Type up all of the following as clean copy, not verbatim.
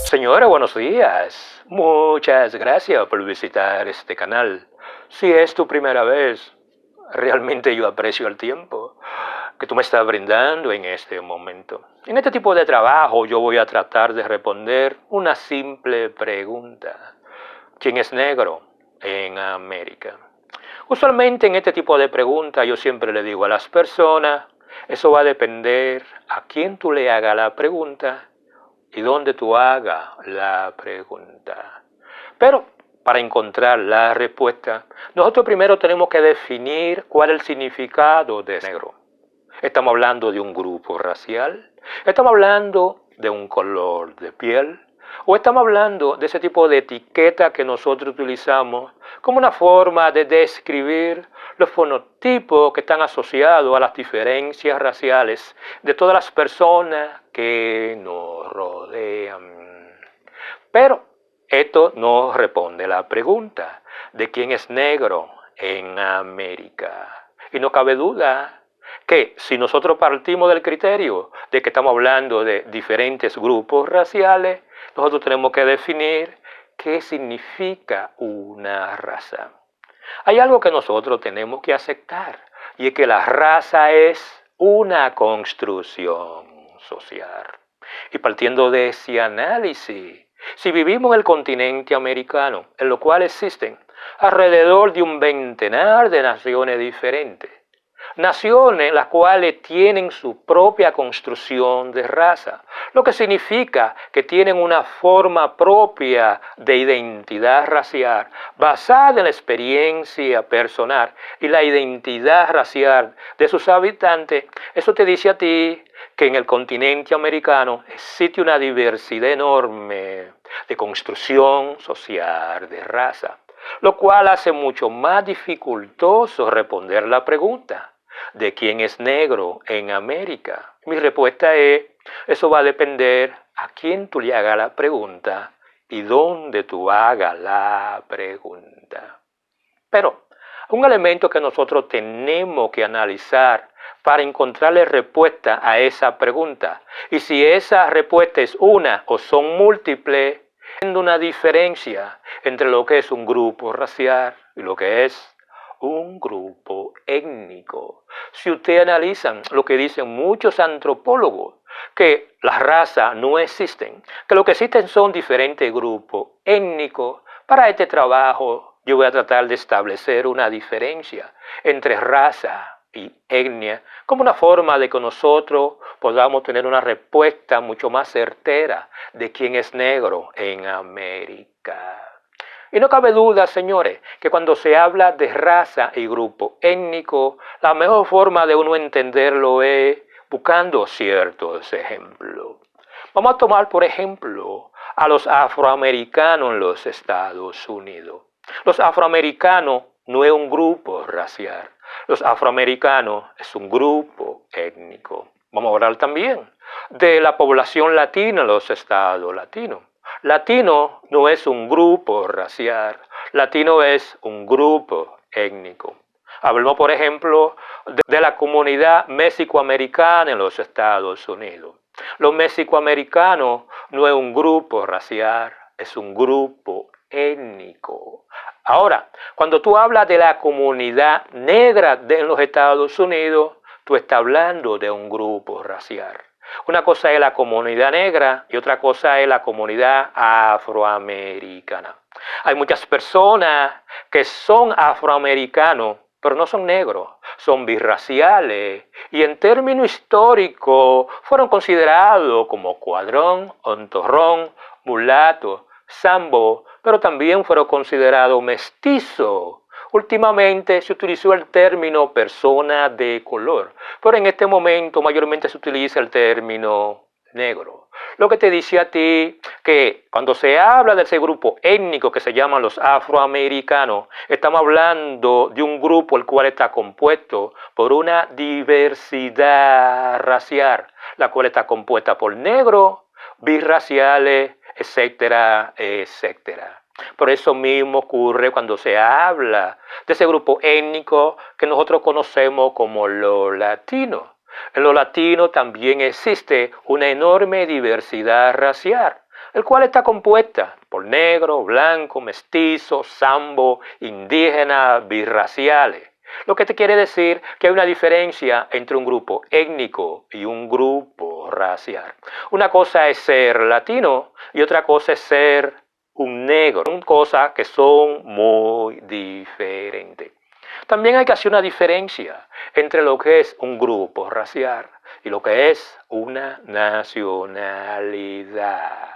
Señora, buenos días. Muchas gracias por visitar este canal. Si es tu primera vez, realmente yo aprecio el tiempo que tú me estás brindando en este momento. En este tipo de trabajo yo voy a tratar de responder una simple pregunta. ¿Quién es negro en América? Usualmente en este tipo de preguntas yo siempre le digo a las personas, eso va a depender a quién tú le hagas la pregunta y dónde tú hagas la pregunta. Pero para encontrar la respuesta, nosotros primero tenemos que definir cuál es el significado de negro. ¿Estamos hablando de un grupo racial? ¿Estamos hablando de un color de piel? ¿O estamos hablando de ese tipo de etiqueta que nosotros utilizamos como una forma de describir los fenotipos que están asociados a las diferencias raciales de todas las personas que nos rodean? Pero esto no responde la pregunta de quién es negro en América. Y no cabe duda que si nosotros partimos del criterio de que estamos hablando de diferentes grupos raciales, nosotros tenemos que definir qué significa una raza. Hay algo que nosotros tenemos que aceptar, y es que la raza es una construcción social. Y partiendo de ese análisis, si vivimos en el continente americano, en lo cual existen alrededor de un ventenar de naciones diferentes, naciones las cuales tienen su propia construcción de raza, lo que significa que tienen una forma propia de identidad racial basada en la experiencia personal y la identidad racial de sus habitantes. Eso te dice a ti que en el continente americano existe una diversidad enorme de construcción social de raza, lo cual hace mucho más dificultoso responder la pregunta de quién es negro en América. Mi respuesta es, eso va a depender a quién tú le hagas la pregunta y dónde tú hagas la pregunta. Pero un elemento que nosotros tenemos que analizar para encontrarle respuesta a esa pregunta, y si esa respuesta es una o son múltiples, hay una diferencia entre lo que es un grupo racial y lo que es un grupo étnico. Si ustedes analizan lo que dicen muchos antropólogos, que las razas no existen, que lo que existen son diferentes grupos étnicos, para este trabajo yo voy a tratar de establecer una diferencia entre raza y etnia como una forma de que nosotros podamos tener una respuesta mucho más certera de quién es negro en América. Y no cabe duda, señores, que cuando se habla de raza y grupo étnico, la mejor forma de uno entenderlo es buscando ciertos ejemplos. Vamos a tomar, por ejemplo, a los afroamericanos en los Estados Unidos. Los afroamericanos no es un grupo racial. Los afroamericanos es un grupo étnico. Vamos a hablar también de la población latina en los estados latinos. Latino no es un grupo racial, latino es un grupo étnico. Hablemos, por ejemplo, de la comunidad mexicoamericana en los Estados Unidos. Los mexicoamericanos no es un grupo racial, es un grupo étnico. Ahora, cuando tú hablas de la comunidad negra en los Estados Unidos, tú estás hablando de un grupo racial. Una cosa es la comunidad negra y otra cosa es la comunidad afroamericana. Hay muchas personas que son afroamericanos, pero no son negros, son birraciales y en términos históricos fueron considerados como cuadrón, ontorrón, mulato, sambo, pero también fueron considerados mestizos. Últimamente se utilizó el término persona de color, pero en este momento mayormente se utiliza el término negro. Lo que te dice a ti que cuando se habla de ese grupo étnico que se llaman los afroamericanos, estamos hablando de un grupo el cual está compuesto por una diversidad racial, la cual está compuesta por negros, birraciales, etcétera, etcétera. Por eso mismo ocurre cuando se habla de ese grupo étnico que nosotros conocemos como los latinos. En los latinos también existe una enorme diversidad racial. el cual está compuesta por negro, blanco, mestizo, sambo, indígena, birraciales. Lo que te quiere decir que hay una diferencia entre un grupo étnico y un grupo racial. Una cosa es ser latino y otra cosa es ser un negro. Son cosas que son muy diferentes. También hay que hacer una diferencia entre lo que es un grupo racial y lo que es una nacionalidad.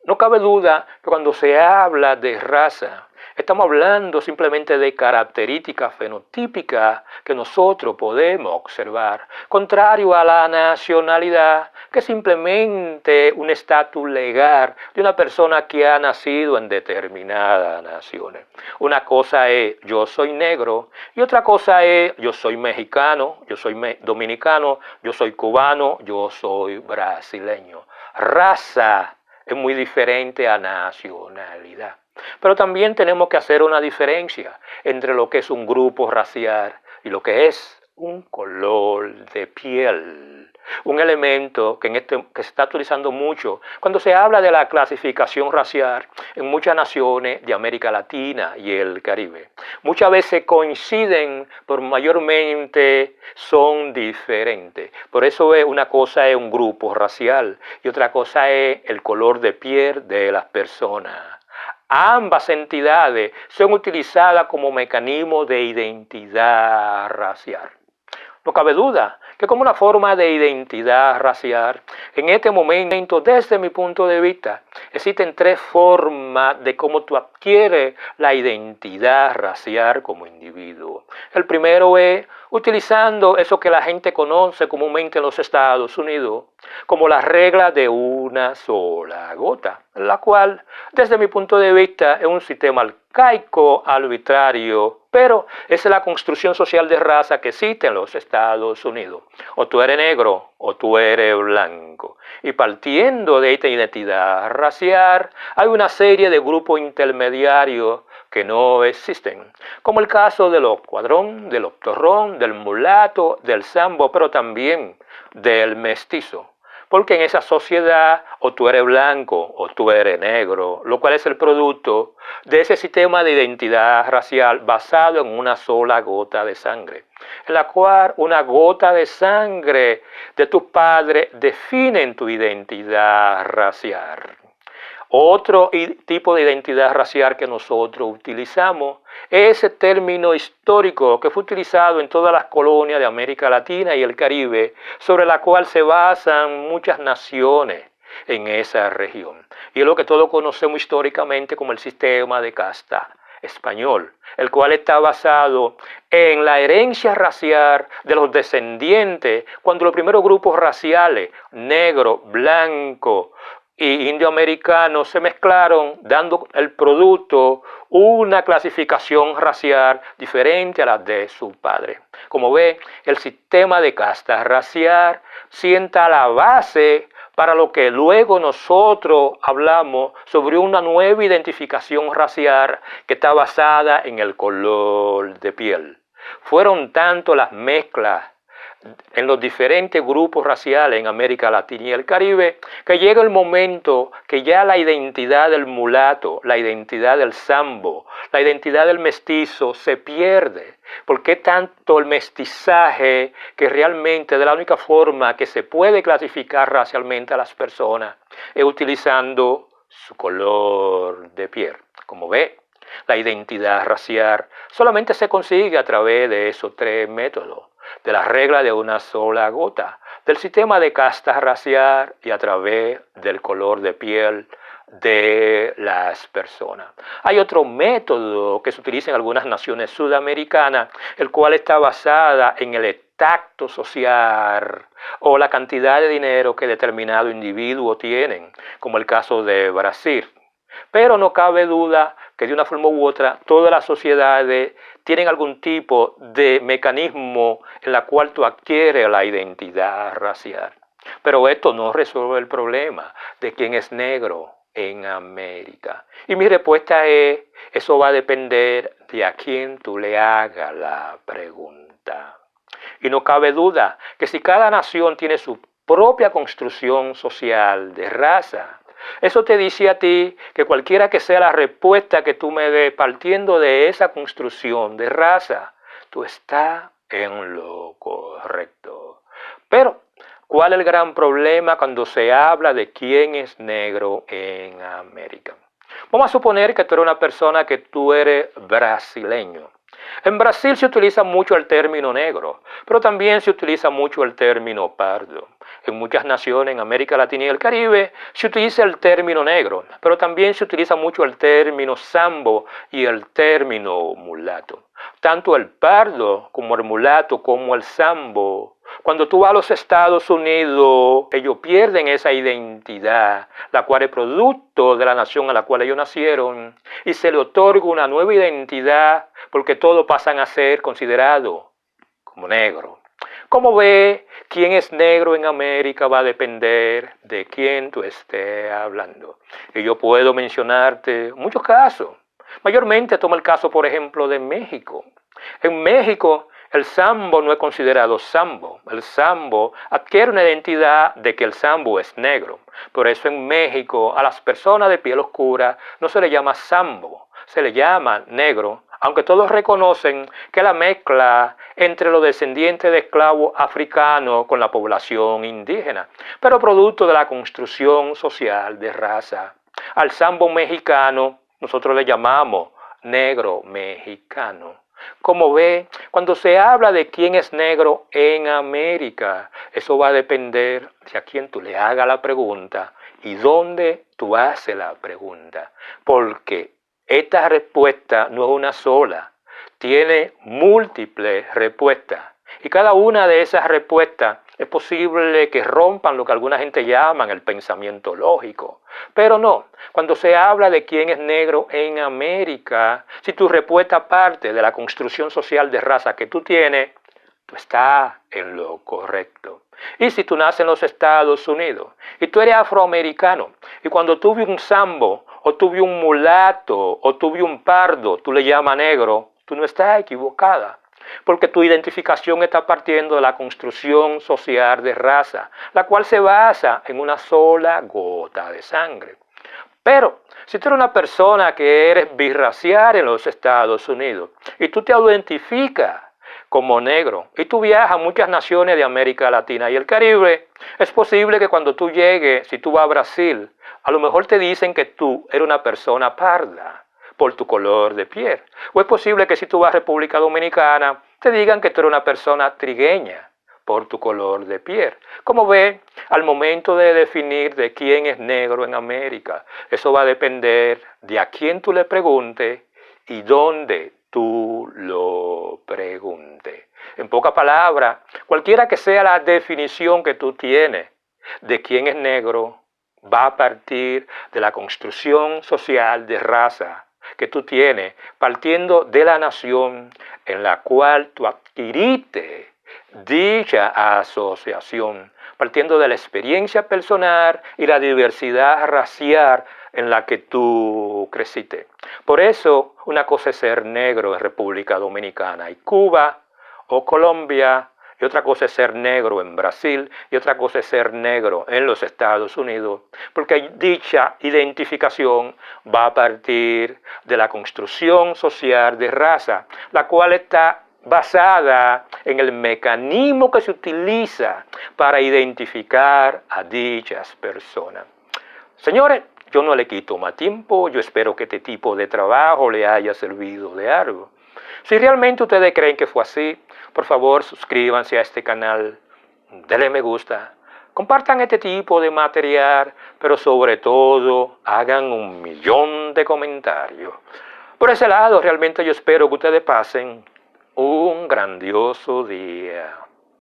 No cabe duda que cuando se habla de raza, estamos hablando simplemente de características fenotípicas que nosotros podemos observar, contrario a la nacionalidad, que es simplemente un estatus legal de una persona que ha nacido en determinadas naciones. Una cosa es yo soy negro y otra cosa es yo soy mexicano, yo soy dominicano, yo soy cubano, yo soy brasileño. Raza es muy diferente a nacionalidad. Pero también tenemos que hacer una diferencia entre lo que es un grupo racial y lo que es un color de piel. Un elemento que se está utilizando mucho cuando se habla de la clasificación racial en muchas naciones de América Latina y el Caribe. Muchas veces coinciden, pero mayormente son diferentes. Por eso una cosa es un grupo racial y otra cosa es el color de piel de las personas. Ambas entidades son utilizadas como mecanismo de identidad racial. No cabe duda que como una forma de identidad racial, en este momento, desde mi punto de vista, existen tres formas de cómo tú adquieres la identidad racial como individuo. El primero es utilizando eso que la gente conoce comúnmente en los Estados Unidos como la regla de una sola gota, la cual, desde mi punto de vista, es un sistema arcaico, arbitrario, pero esa es la construcción social de raza que existe en los Estados Unidos. O tú eres negro o tú eres blanco. Y partiendo de esta identidad racial, hay una serie de grupos intermediarios que no existen, como el caso del cuadrón, del octorrón, del mulato, del sambo, pero también del mestizo. Porque en esa sociedad o tú eres blanco o tú eres negro, lo cual es el producto de ese sistema de identidad racial basado en una sola gota de sangre, en la cual una gota de sangre de tus padres define tu identidad racial. Otro tipo de identidad racial que nosotros utilizamos es ese término histórico que fue utilizado en todas las colonias de América Latina y el Caribe, sobre la cual se basan muchas naciones en esa región. Y es lo que todos conocemos históricamente como el sistema de casta español, el cual está basado en la herencia racial de los descendientes, cuando los primeros grupos raciales, negro, blanco y indioamericanos, se mezclaron, dando el producto una clasificación racial diferente a la de su padre. Como ve, el sistema de casta racial sienta la base para lo que luego nosotros hablamos sobre una nueva identificación racial que está basada en el color de piel. Fueron tanto las mezclas en los diferentes grupos raciales en América Latina y el Caribe, que llega el momento que ya la identidad del mulato, la identidad del sambo, la identidad del mestizo se pierde. Porque tanto el mestizaje que realmente de la única forma que se puede clasificar racialmente a las personas es utilizando su color de piel. Como ve, la identidad racial solamente se consigue a través de esos tres métodos: de la regla de una sola gota, del sistema de casta racial y a través del color de piel de las personas. Hay otro método que se utiliza en algunas naciones sudamericanas, el cual está basada en el tacto social o la cantidad de dinero que determinado individuo tiene, como el caso de Brasil. Pero no cabe duda que de una forma u otra todas las sociedades tienen algún tipo de mecanismo en la cual tú adquieres la identidad racial. Pero esto no resuelve el problema de quién es negro en América. Y mi respuesta es, eso va a depender de a quién tú le hagas la pregunta. Y no cabe duda que si cada nación tiene su propia construcción social de raza, Eso te dice a ti que cualquiera que sea la respuesta que tú me des partiendo de esa construcción de raza, tú estás en lo correcto. Pero, ¿cuál es el gran problema cuando se habla de quién es negro en América? Vamos a suponer que tú eres una persona que tú eres brasileño. En Brasil se utiliza mucho el término negro, pero también se utiliza mucho el término pardo. En muchas naciones en América Latina y el Caribe se utiliza el término negro, pero también se utiliza mucho el término sambo y el término mulato. Tanto el pardo como el mulato como el sambo, cuando tú vas a los Estados Unidos, ellos pierden esa identidad, la cual es producto de la nación a la cual ellos nacieron, y se le otorga una nueva identidad porque todos pasan a ser considerados como negros. Como ve, quién es negro en América va a depender de quién tú estés hablando. Y yo puedo mencionarte muchos casos. Mayormente toma el caso, por ejemplo, de México. En México, el sambo no es considerado sambo. El sambo adquiere una identidad de que el sambo es negro. Por eso en México a las personas de piel oscura no se le llama sambo, se le llama negro, aunque todos reconocen que la mezcla entre los descendientes de esclavos africanos con la población indígena, pero producto de la construcción social de raza. Al sambo mexicano nosotros le llamamos negro mexicano. Como ve, cuando se habla de quién es negro en América, eso va a depender de a quién tú le hagas la pregunta y dónde tú haces la pregunta. Porque esta respuesta no es una sola, tiene múltiples respuestas. Y cada una de esas respuestas es posible que rompan lo que alguna gente llama el pensamiento lógico. Pero no, cuando se habla de quién es negro en América, si tu respuesta parte de la construcción social de raza que tú tienes, tú estás en lo correcto. Y si tú naces en los Estados Unidos y tú eres afroamericano, y cuando tú ves un sambo, o tú ves un mulato, o tú ves un pardo, tú le llamas negro, tú no estás equivocada. Porque tu identificación está partiendo de la construcción social de raza, la cual se basa en una sola gota de sangre. Pero si tú eres una persona que eres birracial en los Estados Unidos y tú te identificas como negro y tú viajas a muchas naciones de América Latina y el Caribe, es posible que cuando tú llegues, si tú vas a Brasil, a lo mejor te dicen que tú eres una persona parda por tu color de piel. O es posible que si tú vas a República Dominicana, te digan que tú eres una persona trigueña por tu color de piel. Como ve, al momento de definir de quién es negro en América, eso va a depender de a quién tú le preguntes y dónde tú lo preguntes. En pocas palabras, cualquiera que sea la definición que tú tienes de quién es negro, va a partir de la construcción social de raza que tú tienes, partiendo de la nación en la cual tú adquiriste dicha asociación, partiendo de la experiencia personal y la diversidad racial en la que tú creciste. Por eso, una cosa es ser negro en República Dominicana y Cuba o Colombia, y otra cosa es ser negro en Brasil, y otra cosa es ser negro en los Estados Unidos, porque dicha identificación va a partir de la construcción social de raza, la cual está basada en el mecanismo que se utiliza para identificar a dichas personas. Señores, yo no le quito más tiempo, yo espero que este tipo de trabajo le haya servido de algo. Si realmente ustedes creen que fue así, por favor suscríbanse a este canal, denle me gusta, compartan este tipo de material, pero sobre todo hagan 1.000.000 de comentarios. Por ese lado, realmente yo espero que ustedes pasen un grandioso día.